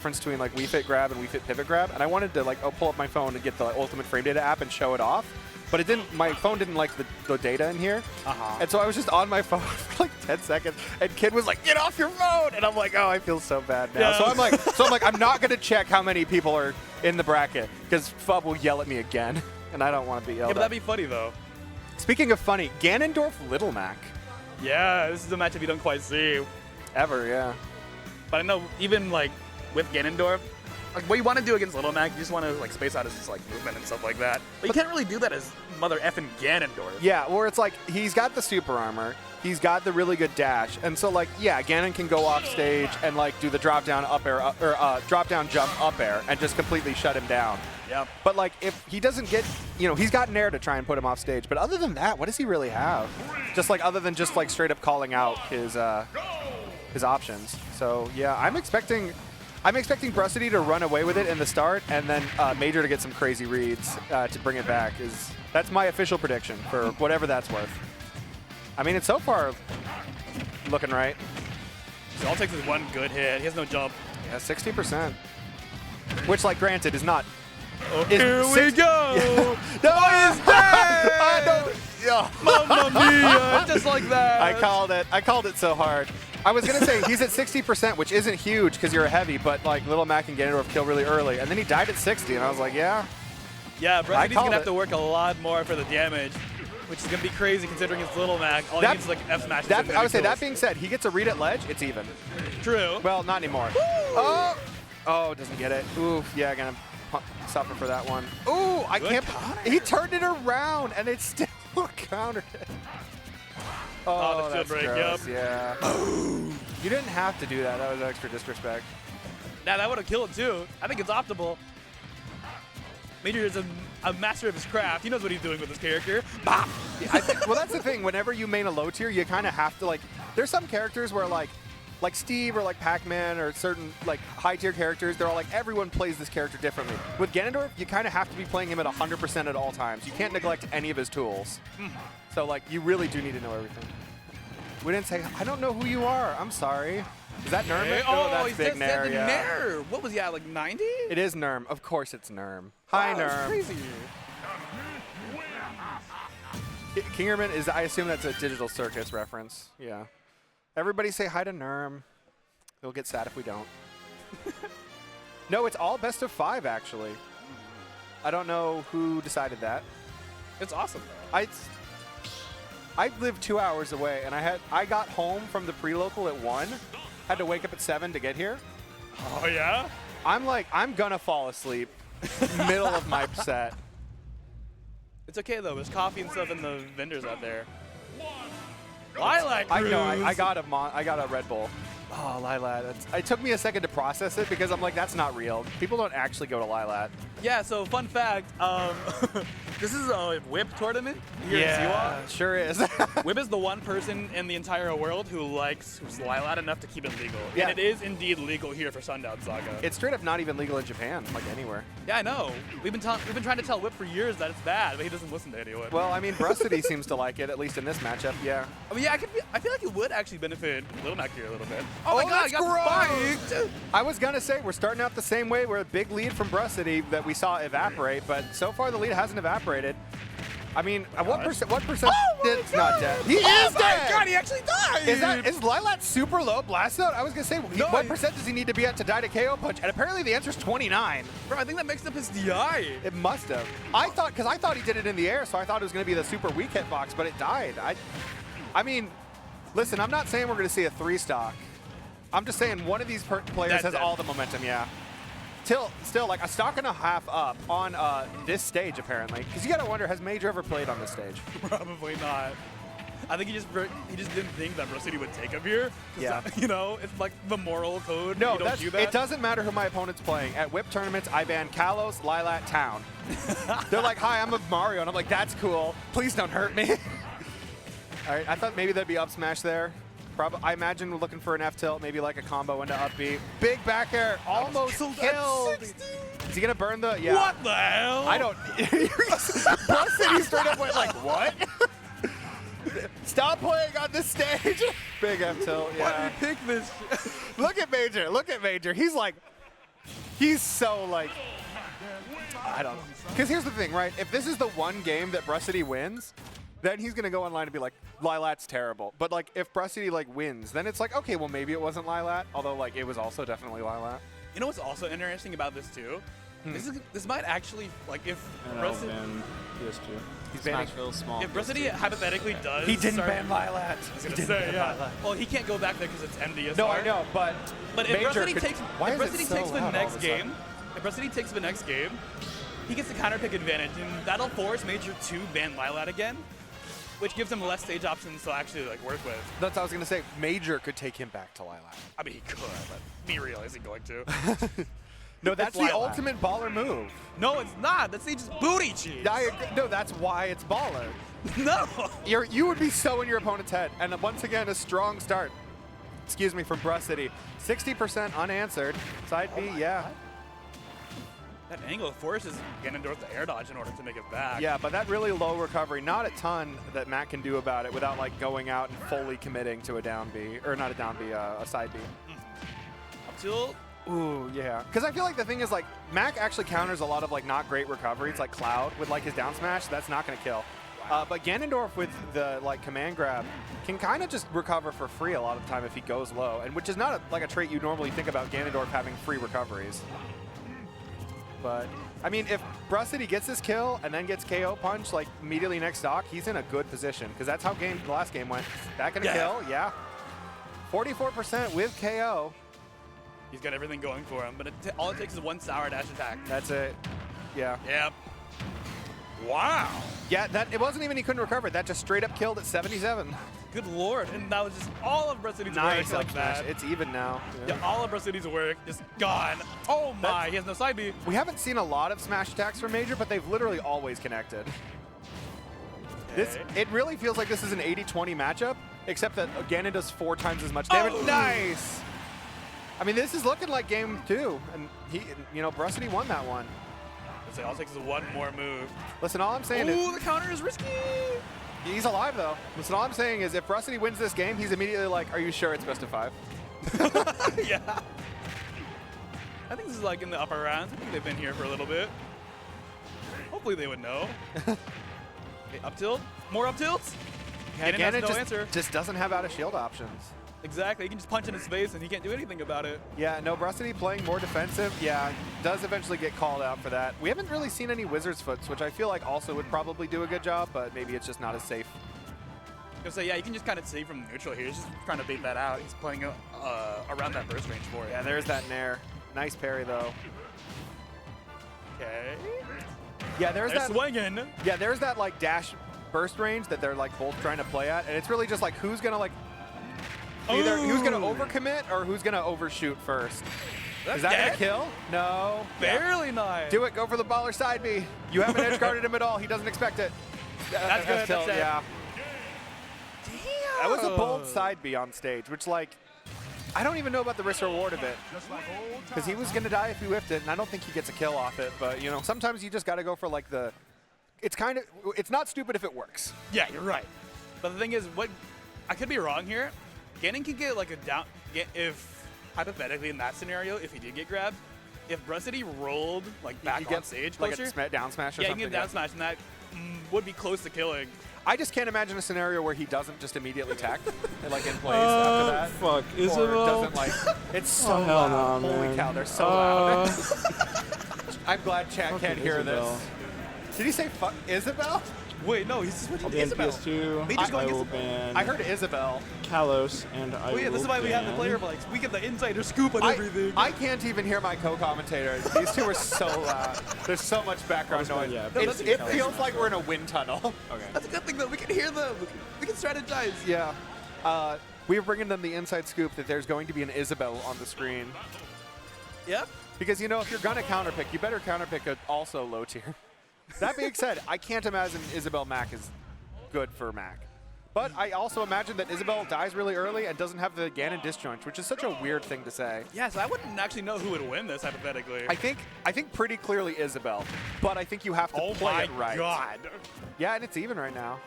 difference between like Wii Fit grab and Wii Fit pivot grab, and I wanted to like pull up my phone and get the ultimate frame data app and show it off, but it didn't. My phone didn't like the data in here, and so I was just on my phone for like 10 seconds, and Kid was like, "Get off your phone!" And I'm like, "Oh, I feel so bad now." Yeah. So I'm like, I'm not gonna check how many people are in the bracket because Fub will yell at me again, and I don't want to be yelled Yeah, but at. that'd be funny though. Speaking of funny, Ganondorf Little Mac. Yeah, this is a matchup you don't quite see. Ever, yeah. But I know even like with Ganondorf, like what you want to do against Little Mac, you just want to like space out his like movement and stuff like that. But you can't really do that as mother effing Ganondorf. Yeah, or it's like he's got the super armor, he's got the really good dash, and so like yeah, Ganon can go off stage and like do the drop down up air or drop down jump up air and just completely shut him down. Yep. But like if he doesn't get, he's got Nair to try and put him off stage. But other than that, what does he really have? Just like other than just like straight up calling out his options. So yeah, I'm expecting BruhCity to run away with it in the start, and then Major to get some crazy reads to bring it back. That's my official prediction for whatever that's worth. I mean, it's so far looking right. So all it takes is one good hit. He has no jump. Yeah, 60%. Which, like, granted, is not. Oh, here we go! Yeah. No, he's dead! I don't. Yeah. Mamma mia! Just like that. I called it so hard. I was gonna say he's at 60%, which isn't huge because you're a heavy, but like Little Mac and Ganondorf kill really early, and then he died at 60, and I was like, yeah. Yeah, BruhCity's gonna have to work a lot more for the damage, which is gonna be crazy considering it's Little Mac. All he needs is like F smashes. I would say that being said, he gets a read at ledge, it's even. True. Well, not anymore. Oh, doesn't get it. Oof, yeah, gonna suffer for that one. Ooh, I can't. He turned it around, and it still countered it. Oh, the shield break, gross. yep. Yeah. You didn't have to do that. That was extra disrespect. Nah, that would have killed too. I think it's optimal. Major is a master of his craft. He knows what he's doing with his character. Bah! Yeah, well, that's the thing. Whenever you main a low tier, you kind of have to like. There's some characters where like Steve or like Pac-Man or certain like high tier characters, they're all like everyone plays this character differently. With Ganondorf, you kind of have to be playing him at 100% at all times. You can't neglect any of his tools. So like you really do need to know everything. We didn't say I don't know who you are. I'm sorry. Is that Nerm? Hey, oh, that's big Nair. Yeah. Nair. What was he at, like 90? It is Nerm. Of course it's Nerm. Hi, Nerm. Nerm. Crazy. Kingerman is, I assume that's a Digital Circus reference. Yeah. Everybody say hi to Nerm. They'll get sad if we don't. No, it's all best of 5, actually. I don't know who decided that. It's awesome. I live 2 hours away, and I got home from the pre-local at 1. Had to wake up at 7 to get here. Oh, yeah? I'm like, I'm gonna fall asleep middle of my set. It's okay, though. There's coffee and stuff in the vendors out there. Lilac Cruise. I know. I got a Red Bull. Oh, Lilat. It took me a second to process it because I'm like, that's not real. People don't actually go to Lilat. Yeah, so fun fact, this is a Whip tournament here in Siwa. Sure is. Whip is the one person in the entire world who likes Lilat enough to keep it legal. Yeah. And it is indeed legal here for Sundown Saga. It's straight up not even legal in Japan, like anywhere. Yeah, I know. We've been trying to tell Whip for years that it's bad, but he doesn't listen to anyone. Well, I mean, BruhCity seems to like it, at least in this matchup, yeah. I mean, yeah, I feel like it would actually benefit Little Mac here a little bit. Oh my God, that's he got spiked! I was going to say, we're starting out the same way. We're a big lead from BruhCity that we saw evaporate, but so far the lead hasn't evaporated. I mean, what percent? It's not dead. He is dead! Oh my God, he actually died! Is Lilat super low blast out? I was going to say, what percent does he need to be at to die to KO punch? And apparently the answer is 29. Bro, I think that makes up his DI. It must have. Because I thought he did it in the air, so I thought it was going to be the super weak hitbox, but it died. I mean, listen, I'm not saying we're going to see a 3-stock. I'm just saying one of these players has all the momentum, yeah. Still, like a stock and a half up on this stage, apparently. Because you got to wonder, has Major ever played on this stage? Probably not. I think he just didn't think that BruhCity would take him here. Yeah. You know, it's like the moral code. No, you don't do that. It doesn't matter who my opponent's playing. At Whip tournaments, I ban Kalos, Lilat, Town. They're like, hi, I'm a Mario. And I'm like, that's cool. Please don't hurt me. All right, I thought maybe there'd be up smash there. I imagine we're looking for an F tilt, maybe like a combo into up B. Big back air, almost killed. Is he gonna burn the? Yeah. What the hell? I don't. BruhCity straight up went like, what? Stop playing on this stage. Big F tilt. Yeah. Why did you pick this? Look at Major. Look at Major. He's like, He's so like, I don't know. Because here's the thing, right? If this is the one game that BruhCity wins, then he's gonna go online and be like, Lilat's terrible. But like, if BruhCity like wins, then it's like, okay, well maybe it wasn't Lilat, although like it was also definitely Lilat. You know what's also interesting about this too? This might actually like if BruhCity, PS2. He's banning. Smashville, small. if BruhCity hypothetically does. He didn't start- ban Lilat. I was gonna say, yeah. Well, he can't go back there because it's MDSR. No, I know, but But if Major BruhCity could- takes, why if is it BruhCity so takes the loud all next of a sudden? game, if BruhCity takes the next game, he gets the counter pick advantage, and that'll force Major to ban Lilat again, which gives him less stage options to actually like work with. That's what I was gonna say. Major could take him back to Lilat. I mean, he could, but be real, is he going to? No, that's the Lilat. ultimate baller move. No, it's not. That's just booty cheese. No, that's why it's baller. No. You would be so in your opponent's head. And once again, a strong start. Excuse me, from BruhCity. 60% unanswered. Side B, yeah. That angle forces Ganondorf to air dodge in order to make it back. Yeah, but that really low recovery, not a ton that Matt can do about it without like going out and fully committing to a down B, or not a down B, a side B. Up tilt. Ooh, yeah. Because I feel like the thing is like, Mac actually counters a lot of like not great recoveries, like Cloud with like his down smash, that's not gonna kill. But Ganondorf with the like command grab can kind of just recover for free a lot of the time if he goes low, and which is not like a trait you normally think about Ganondorf having free recoveries. But I mean, if BruhCity gets this kill and then gets KO punch like immediately next stock, he's in a good position because that's how the last game went. That gonna kill? Yeah. 44% with KO. He's got everything going for him, but all it takes is one sour dash attack. That's it. Yeah. Yep. Wow. Yeah, it wasn't even he couldn't recover it. That just straight up killed at 77. Good lord. And that was just all of BruhCity's Nice work up like smash. that. It's even now. Yeah, all of BruhCity's work just gone. Oh my, he has no side B. We haven't seen a lot of smash attacks from Major, but they've literally always connected. It really feels like this is an 80-20 matchup, except that Ganon does 4 times as much damage. Oh. Nice! I mean, this is looking like game 2, and BruhCity won that one. Let's say all it takes is one more move. Listen, all I'm saying Ooh, is the counter is risky. he's alive though. Listen, all I'm saying is if BruhCity wins this game, he's immediately like, "Are you sure it's best of 5?" Yeah. I think this is like in the upper rounds. I think they've been here for a little bit. Hopefully they would know. Okay, up tilt. More up tilts. Yeah, Ganon has no answer. just doesn't have out of shield options. Exactly. He can just punch in his face and he can't do anything about it. Yeah, no, BruhCity playing more defensive, yeah, does eventually get called out for that. We haven't really seen any Wizard's Foots, which I feel like also would probably do a good job, but maybe it's just not as safe. I was gonna say, yeah, you can just kind of save from neutral here. He's just trying to bait that out. He's playing around that burst range for it. Yeah, there's that Nair. Nice parry, though. Okay. Yeah, there's They're that. swinging. Yeah, there's that like dash burst range that they're like both trying to play at, and it's really just like who's gonna like either who's gonna overcommit or who's gonna overshoot first. Is that gonna kill? No. Barely nice. Do it. Go for the baller side B. You haven't edge guarded him at all. He doesn't expect it. That's good. Tilt, That's it. yeah. Damn. That was a bold side B on stage, which like I don't even know about the risk reward of it because he was gonna die if he whiffed it, and I don't think he gets a kill off it. But you know, sometimes you just gotta go for like the. It's not stupid if it works. Yeah, you're right. But the thing is, what I could be wrong here. Ganon can get like a down. If hypothetically in that scenario, if he did get grabbed, if BruhCity rolled like back on stage like closer, a down smash or yeah, something. you can get down smash, and that would be close to killing. I just can't imagine a scenario where he doesn't just immediately tech and like in place after that. Fuck, Or Isabel. doesn't like. It's so hell loud. no, Holy man. cow, they're so loud. I'm glad chat Fucking can't hear Isabel. this. Did he say fuck Isabel? Wait, no, he's switching I'll to ban Isabel. PS2. They just I going will Isabel. ban I heard Isabel. Kalos, and I Oh yeah, this is why we have the player bikes. We get the insider scoop on everything. I can't even hear my co-commentators. These two are so loud. There's so much background noise. Yeah, It feels like we're in a wind tunnel. Okay. That's a good thing though. We can hear them. We can strategize. Yeah. We're bringing them the inside scoop that there's going to be an Isabel on the screen. Yep. Because, you know, if you're going to counterpick, you better counterpick a also low tier. That being said, I can't imagine Isabel Mac is good for Mac. But I also imagine that Isabel dies really early and doesn't have the Ganon disjoint, which is such a weird thing to say. Yeah, so I wouldn't actually know who would win this hypothetically. I think pretty clearly Isabel, but I think you have to play it right. God. Yeah, and it's even right now.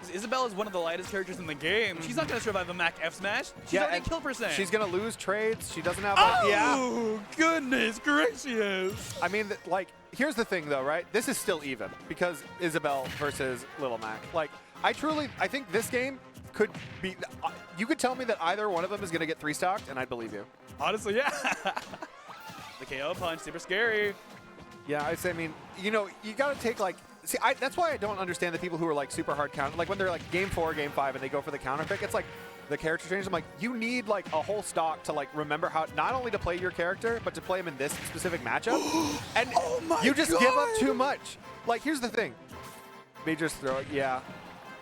Because Isabelle is one of the lightest characters in the game. She's not going to survive a Mac F smash. She's already kill percent. She's going to lose trades. She doesn't have Oh, goodness gracious. I mean, like, here's the thing, though, right? This is still even because Isabelle versus Little Mac. Like, I think this game could be, you could tell me that either one of them is going to get 3-stocked, and I'd believe you. Honestly, yeah. The KO punch, super scary. Yeah, I mean, you know, you got to take, like, see, that's why I don't understand the people who are, like, super hard counter. Like, when they're, like, game 4, game 5, and they go for the counter pick, it's like the character change. I'm like, you need, like, a whole stock to, like, remember how, not only to play your character, but to play him in this specific matchup. And you just give up too much. Like, here's the thing. Major's throw it, yeah.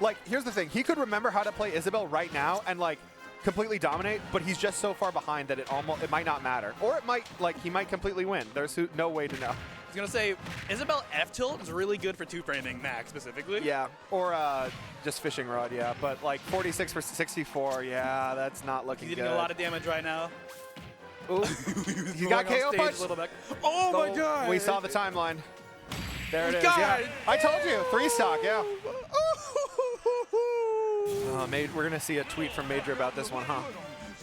Like, here's the thing. He could remember how to play Isabelle right now and, like, completely dominate, but he's just so far behind that it might not matter. Or it might, like, he might completely win. There's no way to know. I was going to say, Isabelle F tilt is really good for 2-framing Mac specifically. Yeah, or just fishing rod, yeah. But, like, 46 for 64, yeah, that's not looking good. He's eating a lot of damage right now. Ooh, you got KO punch? Oh, my God. We saw the timeline. There it is, yeah. I told you, 3-stock, yeah. We're going to see a tweet from Major about this one, huh?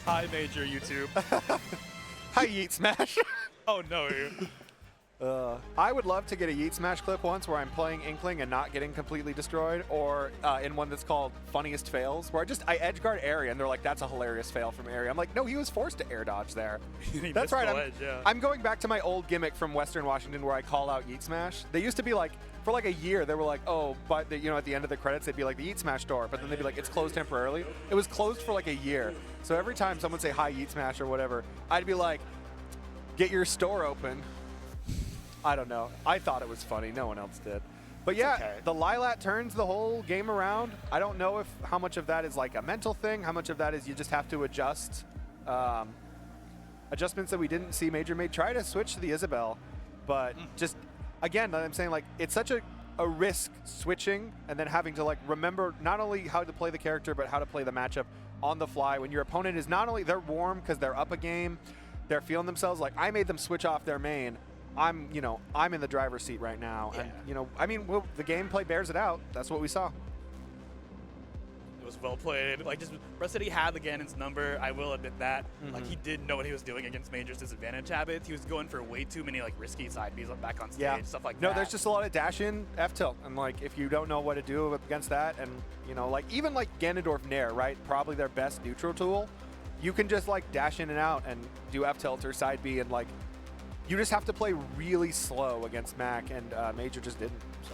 Hi, Major YouTube. Hi, Yeet Smash. Oh, no. I would love to get a Yeet Smash clip once where I'm playing Inkling and not getting completely destroyed, or in one that's called Funniest Fails, where I edge guard Area, and they're like, that's a hilarious fail from Area. I'm like, no, he was forced to air dodge there. That's right. I'm going back to my old gimmick from Western Washington where I call out Yeet Smash. They used to be like, for like a year, they were like, oh, but at the end of the credits, they'd be like, the Yeet Smash store, but then they'd be like, it's closed temporarily. It was closed for like a year. So every time someone would say, hi, Yeet Smash or whatever, I'd be like, get your store open. I don't know. I thought it was funny. No one else did. But yeah, the Lilat turns the whole game around. I don't know how much of that is like a mental thing, how much of that is you just have to adjust. Adjustments that we didn't see Major made. Try to switch to the Isabelle, but just, again, I'm saying, like, it's such a risk switching and then having to, like, remember not only how to play the character, but how to play the matchup on the fly when your opponent is not only, they're warm because they're up a game, they're feeling themselves. Like, I made them switch off their main. I'm in the driver's seat right now. Yeah. And, I mean, the gameplay bears it out. That's what we saw. It was well played. Like, just BruhCity had the Ganon's number. I will admit that. Like, he did know what he was doing against Major's disadvantage habits. He was going for way too many, like, risky side Bs back on stage, stuff like that. No, there's just a lot of dash in F tilt. And, like, if you don't know what to do against that, and, like, even, like, Ganondorf Nair, right? Probably their best neutral tool. You can just, like, dash in and out and do F tilt or side B and, like, you just have to play really slow against Mac, and Major just didn't. So.